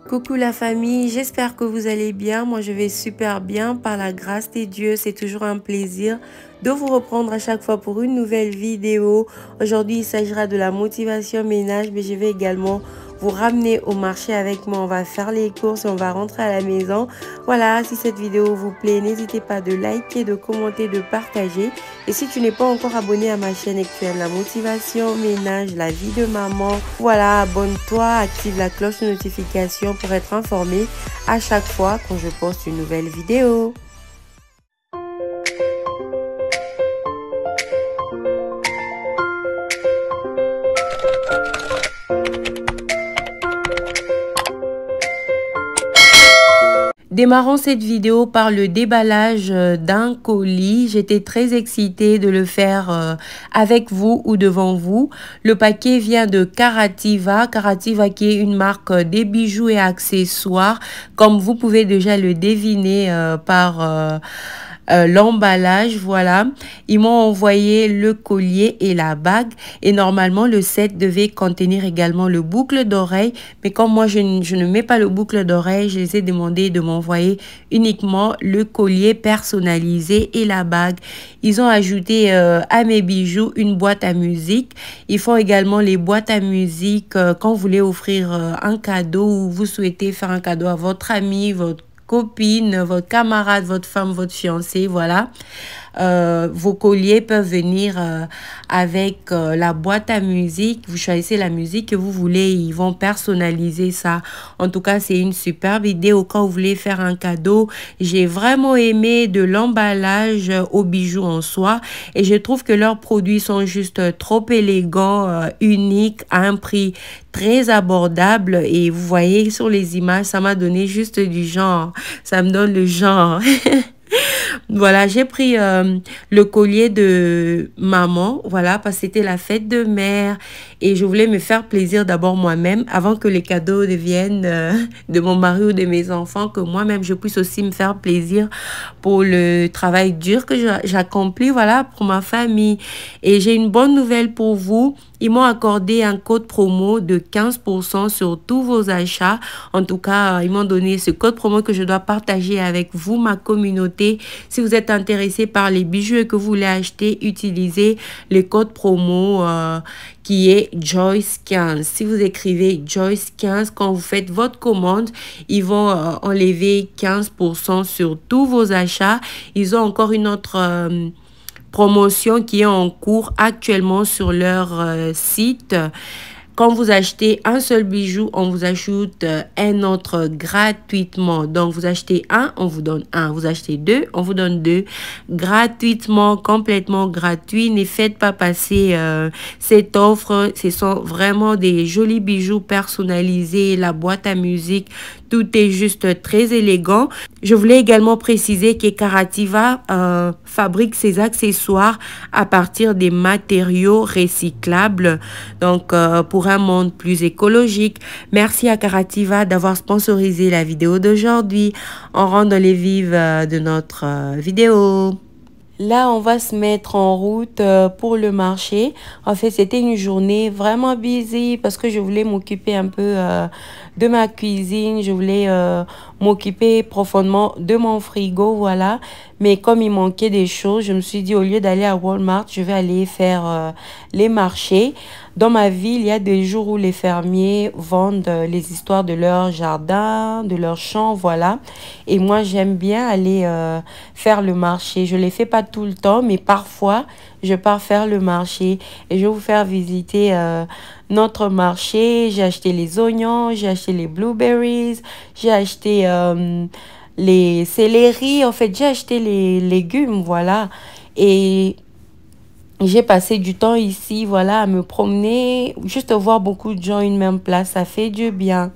Coucou la famille, j'espère que vous allez bien. Moi, je vais super bien par la grâce de Dieu. C'est toujours un plaisir de vous reprendre à chaque fois pour une nouvelle vidéo. Aujourd'hui, il s'agira de la motivation ménage, mais je vais également vous ramener au marché avec moi. On va faire les courses et on va rentrer à la maison. Voilà, si cette vidéo vous plaît, n'hésitez pas de liker, de commenter, de partager. Et si tu n'es pas encore abonné à ma chaîne actuelle, la motivation ménage, la vie de maman, voilà, abonne-toi, active la cloche de notification pour être informé à chaque fois quand je poste une nouvelle vidéo. Démarrons cette vidéo par le déballage d'un colis. J'étais très excitée de le faire avec vous ou devant vous. Le paquet vient de Carativa. Carativa qui est une marque des bijoux et accessoires. Comme vous pouvez déjà le deviner par l'emballage, voilà. Ils m'ont envoyé le collier et la bague et normalement le set devait contenir également le boucle d'oreille, mais comme moi je ne mets pas le boucle d'oreille, je les ai demandé de m'envoyer uniquement le collier personnalisé et la bague. Ils ont ajouté à mes bijoux une boîte à musique. Ils font également les boîtes à musique quand vous voulez offrir un cadeau ou vous souhaitez faire un cadeau à votre ami, votre copine, votre camarade, votre femme, votre fiancé, voilà. Vos colliers peuvent venir avec la boîte à musique. Vous choisissez la musique que vous voulez. Ils vont personnaliser ça. En tout cas, c'est une superbe idée au cas où vous voulez faire un cadeau. J'ai vraiment aimé de l'emballage aux bijoux en soie. Et je trouve que leurs produits sont juste trop élégants, uniques, à un prix très abordable. Et vous voyez sur les images, ça m'a donné juste du genre. Ça me donne le genre. Voilà, j'ai pris le collier de maman, voilà, parce que c'était la fête de mère et je voulais me faire plaisir d'abord moi-même avant que les cadeaux deviennent de mon mari ou de mes enfants, que moi-même je puisse aussi me faire plaisir pour le travail dur que j'accomplis, voilà, pour ma famille. Et j'ai une bonne nouvelle pour vous. Ils m'ont accordé un code promo de 15% sur tous vos achats. En tout cas, ils m'ont donné ce code promo que je dois partager avec vous, ma communauté. Si vous êtes intéressé par les bijoux et que vous voulez acheter, utilisez le code promo qui est Joyce15. Si vous écrivez Joyce15, quand vous faites votre commande, ils vont enlever 15% sur tous vos achats. Ils ont encore une autre promotion qui est en cours actuellement sur leur site. Quand vous achetez un seul bijou, on vous ajoute un autre gratuitement. Donc, vous achetez un, on vous donne un. Vous achetez deux, on vous donne deux. Gratuitement, complètement gratuit. Ne faites pas passer cette offre. Ce sont vraiment des jolis bijoux personnalisés. La boîte à musique, tout est juste très élégant. Je voulais également préciser que Carativa fabrique ses accessoires à partir des matériaux recyclables. Donc, pour un monde plus écologique. Merci à Carativa d'avoir sponsorisé la vidéo d'aujourd'hui. On rentre dans les vives de notre vidéo. Là, on va se mettre en route pour le marché. En fait, c'était une journée vraiment busy parce que je voulais m'occuper un peu de ma cuisine. Je voulais m'occuper profondément de mon frigo, voilà. Mais comme il manquait des choses, je me suis dit, au lieu d'aller à Walmart, je vais aller faire les marchés. Dans ma ville, il y a des jours où les fermiers vendent les histoires de leur jardin, de leur champ, voilà. Et moi, j'aime bien aller faire le marché. Je ne les fais pas tout le temps, mais parfois, je pars faire le marché. Et je vais vous faire visiter notre marché. J'ai acheté les oignons, j'ai acheté les blueberries, j'ai acheté les céleris. En fait, j'ai acheté les légumes, voilà. Et j'ai passé du temps ici, voilà, à me promener, juste voir beaucoup de gens à une même place, ça fait du bien.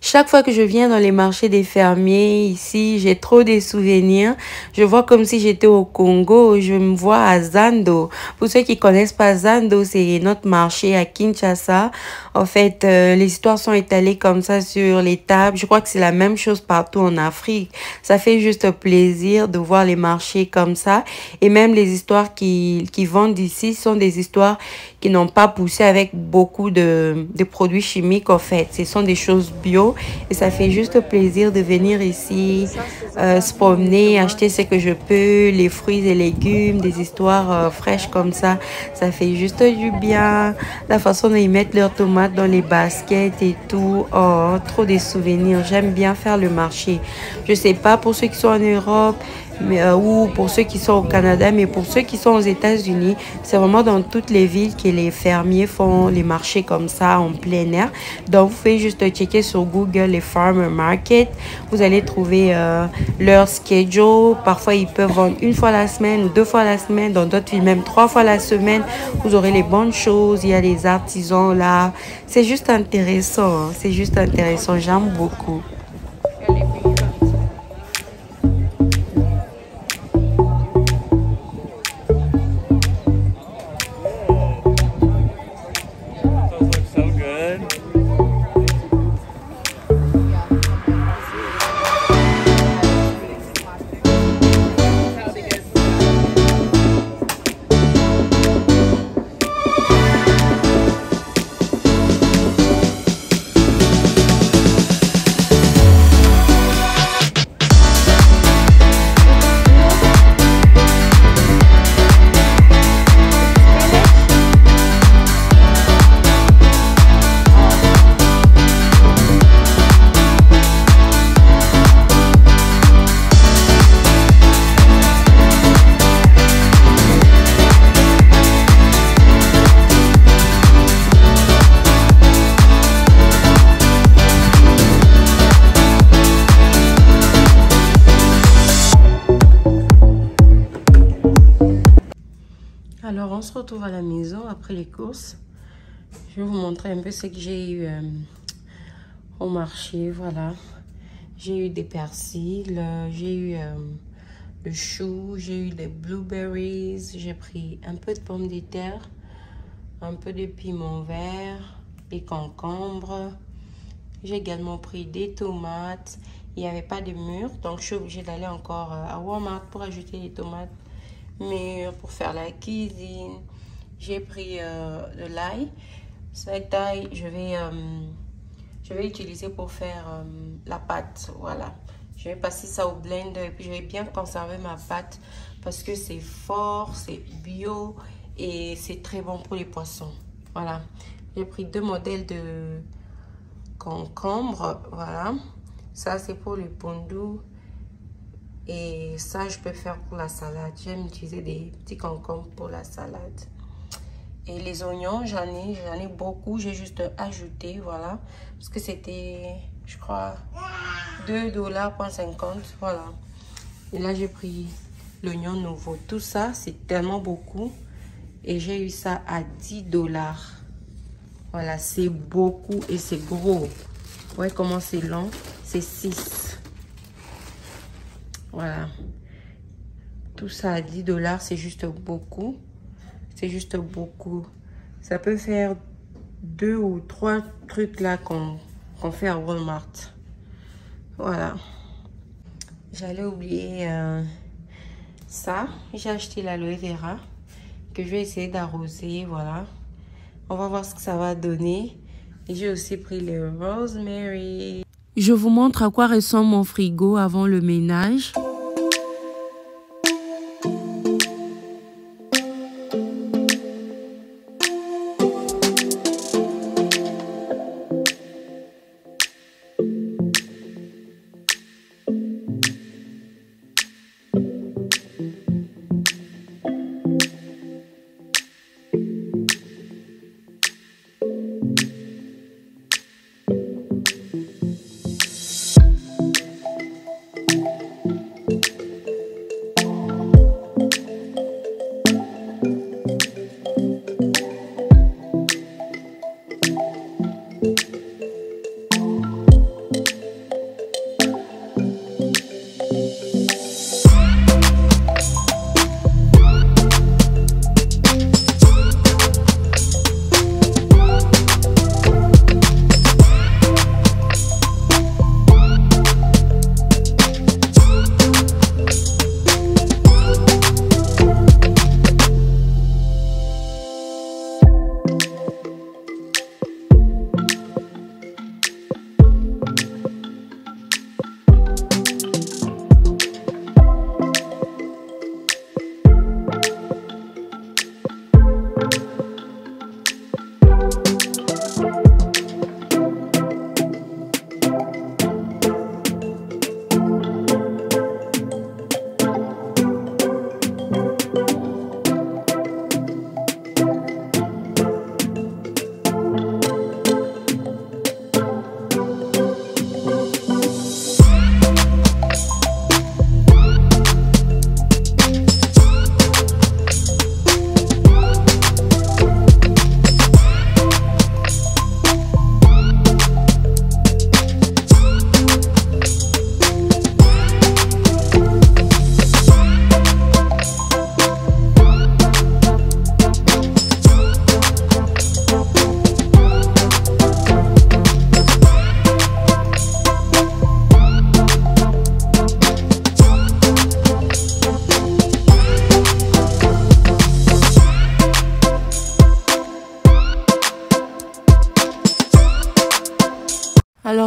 Chaque fois que je viens dans les marchés des fermiers ici, j'ai trop des souvenirs. Je vois comme si j'étais au Congo. Je me vois à Zando. Pour ceux qui connaissent pas Zando, c'est notre marché à Kinshasa. En fait, les histoires sont étalées comme ça sur les tables. Je crois que c'est la même chose partout en Afrique. Ça fait juste plaisir de voir les marchés comme ça. Et même les histoires qui vendent ici sont des histoires qui n'ont pas poussé avec beaucoup de produits chimiques, en fait. Ce sont des choses bio et ça fait juste plaisir de venir ici, se promener, acheter ce que je peux, les fruits et légumes, des histoires fraîches comme ça. Ça fait juste du bien. La façon dont ils mettent leurs tomates dans les baskets et tout. Oh, trop des souvenirs. J'aime bien faire le marché. Je sais pas pour ceux qui sont en Europe, mais, ou pour ceux qui sont au Canada, mais pour ceux qui sont aux États-Unis, c'est vraiment dans toutes les villes que les fermiers font les marchés comme ça en plein air. Donc, vous pouvez juste checker sur Google les farmer market. Vous allez trouver leur schedule. Parfois, ils peuvent vendre une fois la semaine ou deux fois la semaine. Dans d'autres villes, même trois fois la semaine. Vous aurez les bonnes choses. Il y a les artisans là. C'est juste intéressant. C'est juste intéressant. J'aime beaucoup. Alors, on se retrouve à la maison après les courses. Je vais vous montrer un peu ce que j'ai eu au marché. Voilà. J'ai eu des persils, j'ai eu le chou, j'ai eu des blueberries. J'ai pris un peu de pommes de terre, un peu de piment vert, des concombres. J'ai également pris des tomates. Il n'y avait pas de mûres, donc je suis obligée d'aller encore à Walmart pour ajouter les tomates mûres pour faire la cuisine. J'ai pris de l'ail. Cet ail, je vais utiliser pour faire la pâte. Voilà. Je vais passer ça au blender et puis je vais bien conserver ma pâte parce que c'est fort, c'est bio et c'est très bon pour les poissons. Voilà. J'ai pris deux modèles de concombre. Voilà. Ça, c'est pour le pondu. Et ça, je peux faire pour la salade. J'aime utiliser des petits concombres pour la salade. Et les oignons, j'en ai beaucoup. J'ai juste ajouté, voilà. Parce que c'était, je crois, $2,50. Voilà. Et là, j'ai pris l'oignon nouveau. Tout ça, c'est tellement beaucoup. Et j'ai eu ça à $10. Voilà, c'est beaucoup et c'est gros. Ouais, comment c'est long? C'est 6. Voilà. Tout ça à $10, c'est juste beaucoup. C'est juste beaucoup. Ça peut faire 2 ou 3 trucs là qu'on fait à Walmart. Voilà. J'allais oublier ça. J'ai acheté l'aloe vera que je vais essayer d'arroser. Voilà. On va voir ce que ça va donner. Et j'ai aussi pris le rosemary. Je vous montre à quoi ressemble mon frigo avant le ménage.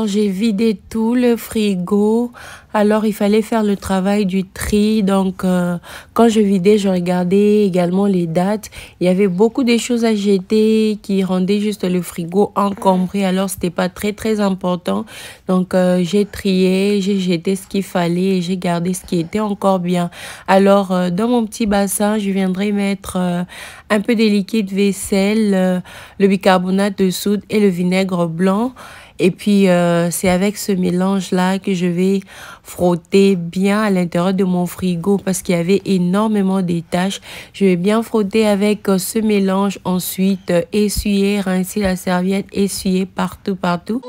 Alors, j'ai vidé tout le frigo. Alors, il fallait faire le travail du tri. Donc, quand je vidais, je regardais également les dates. Il y avait beaucoup de choses à jeter qui rendaient juste le frigo encombré. Alors, c'était pas très, très important. Donc, j'ai trié, j'ai jeté ce qu'il fallait et j'ai gardé ce qui était encore bien. Alors, dans mon petit bassin, je viendrai mettre un peu de liquide vaisselle, le bicarbonate de soude et le vinaigre blanc. Et puis, c'est avec ce mélange-là que je vais frotter bien à l'intérieur de mon frigo parce qu'il y avait énormément de taches. Je vais bien frotter avec ce mélange. Ensuite, essuyer, rincer la serviette, essuyer partout, partout.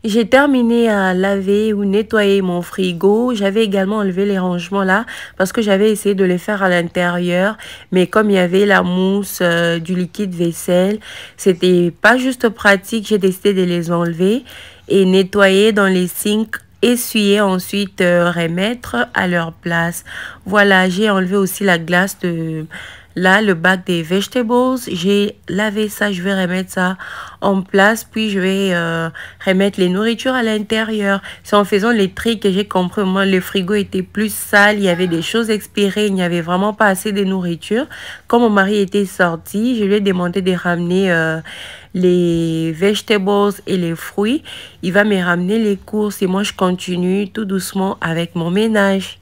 J'ai terminé à laver ou nettoyer mon frigo. J'avais également enlevé les rangements là parce que j'avais essayé de les faire à l'intérieur. Mais comme il y avait la mousse du liquide vaisselle, c'était pas juste pratique. J'ai décidé de les enlever et nettoyer dans les sinks. Essuyer, ensuite remettre à leur place. Voilà, j'ai enlevé aussi la glace de... Là, le bac des vegetables, j'ai lavé ça, je vais remettre ça en place, puis je vais remettre les nourritures à l'intérieur. C'est en faisant les tri que j'ai compris, moi, le frigo était plus sale, il y avait des choses expirées, il n'y avait vraiment pas assez de nourriture. Quand mon mari était sorti, je lui ai demandé de ramener les vegetables et les fruits. Il va me ramener les courses et moi, je continue tout doucement avec mon ménage.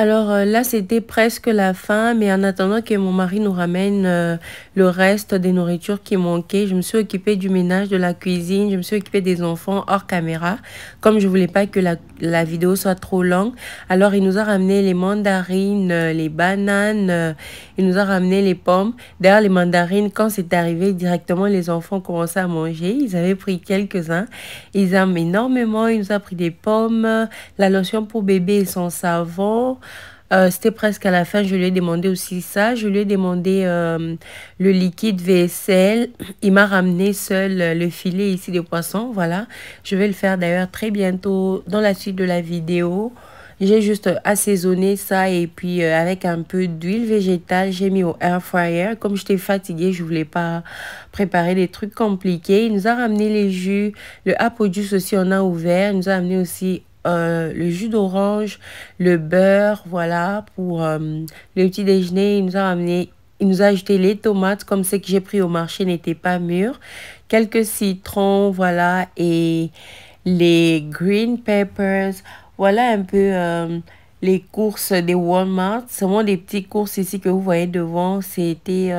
Alors là, c'était presque la fin, mais en attendant que mon mari nous ramène le reste des nourritures qui manquaient, je me suis occupée du ménage, de la cuisine, je me suis occupée des enfants hors caméra, comme je voulais pas que la vidéo soit trop longue. Alors, il nous a ramené les mandarines, les bananes, il nous a ramené les pommes. D'ailleurs, les mandarines, quand c'est arrivé, directement, les enfants commençaient à manger. Ils avaient pris quelques-uns. Ils aiment énormément. Il nous a pris des pommes, la lotion pour bébé et son savon. C'était presque à la fin, je lui ai demandé aussi ça. Je lui ai demandé le liquide vaisselle. Il m'a ramené seul le filet ici de poisson. Voilà, je vais le faire d'ailleurs très bientôt dans la suite de la vidéo. J'ai juste assaisonné ça et puis avec un peu d'huile végétale, j'ai mis au air fryer. Comme j'étais fatiguée, je voulais pas préparer des trucs compliqués. Il nous a ramené les jus, le apple juice aussi, on a ouvert. Il nous a amené aussi le jus d'orange, le beurre, voilà, pour le petit déjeuner. Il nous a ajouté les tomates, comme ce que j'ai pris au marché n'était pas mûr, quelques citrons, voilà, et les green peppers. Voilà un peu les courses des Walmart. C'est vraiment des petites courses ici que vous voyez devant. C'était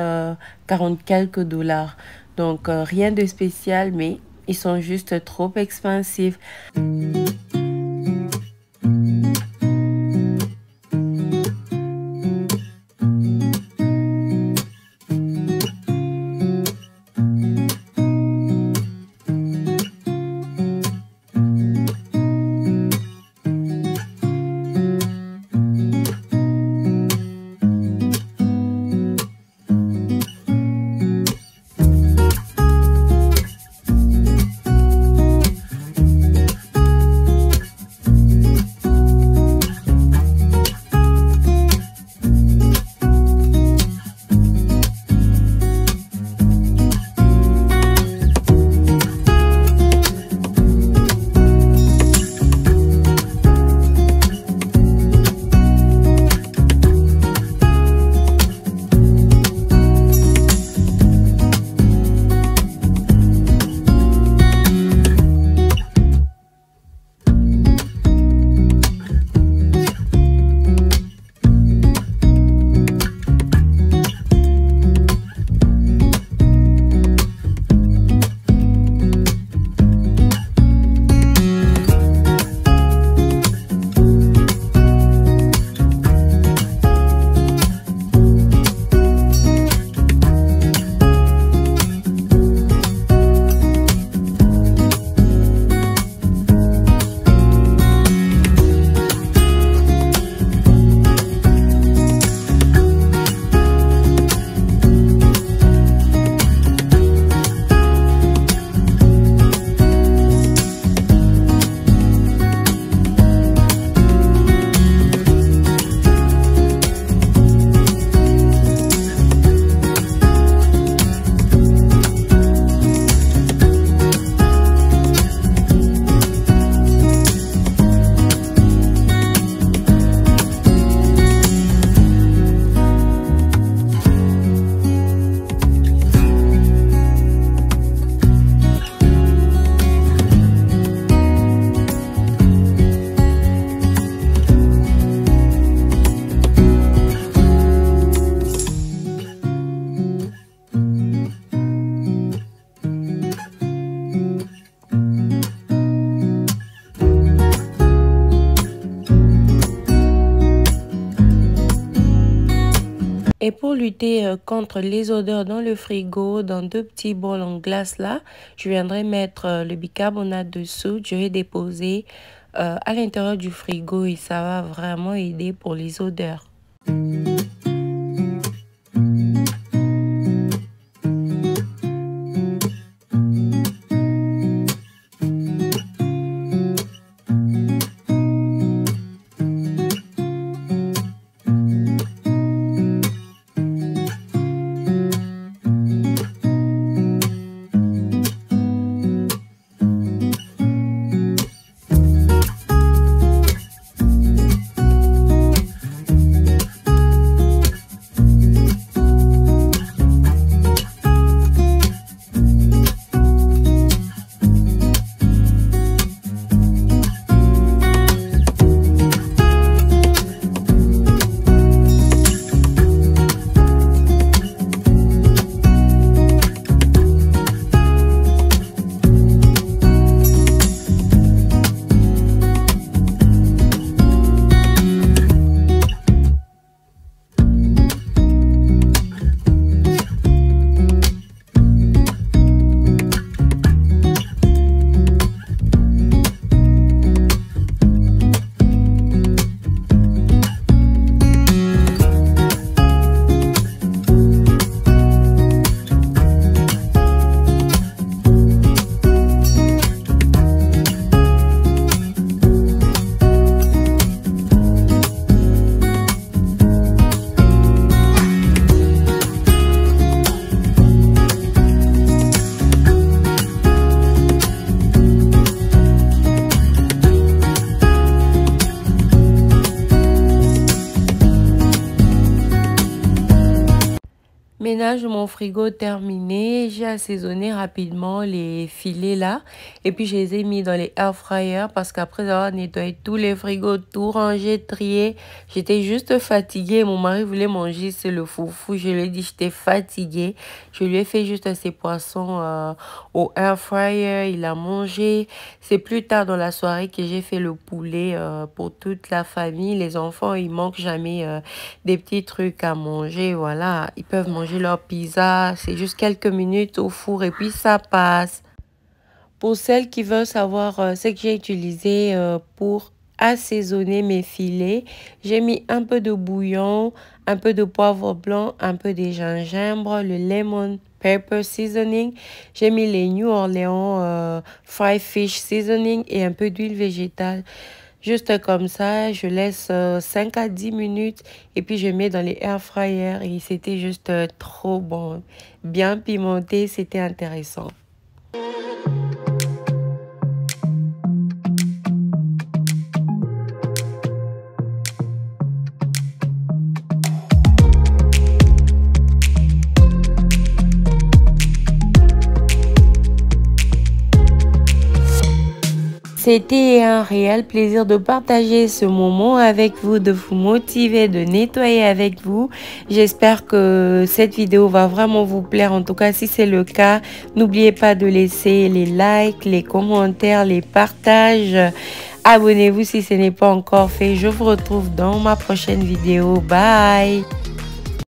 40 quelques dollars. Donc rien de spécial, mais ils sont juste trop expansifs. Et pour lutter contre les odeurs dans le frigo, dans 2 petits bols en glace là, je viendrai mettre le bicarbonate de soude. Je vais déposer à l'intérieur du frigo et ça va vraiment aider pour les odeurs. Déménage de mon frigo terminé. J'ai assaisonné rapidement les filets là. Et puis, je les ai mis dans les air fryers parce qu'après avoir nettoyé tous les frigos, tout rangé, trié, j'étais juste fatiguée. Mon mari voulait manger, c'est le foufou. Je lui ai dit, j'étais fatiguée. Je lui ai fait juste ces poissons au air fryer. Il a mangé. C'est plus tard dans la soirée que j'ai fait le poulet pour toute la famille. Les enfants, ils manquent jamais des petits trucs à manger. Voilà, ils peuvent manger leur pizza. C'est juste quelques minutes au four et puis ça passe. Pour celles qui veulent savoir ce que j'ai utilisé pour assaisonner mes filets, j'ai mis un peu de bouillon, un peu de poivre blanc, un peu de gingembre, le lemon pepper seasoning. J'ai mis les New Orleans fried fish seasoning et un peu d'huile végétale. Juste comme ça, je laisse 5 à 10 minutes et puis je mets dans les air fryers et c'était juste trop bon. Bien pimenté, c'était intéressant. C'était un réel plaisir de partager ce moment avec vous, de vous motiver, de nettoyer avec vous. J'espère que cette vidéo va vraiment vous plaire. En tout cas, si c'est le cas, n'oubliez pas de laisser les likes, les commentaires, les partages. Abonnez-vous si ce n'est pas encore fait. Je vous retrouve dans ma prochaine vidéo. Bye!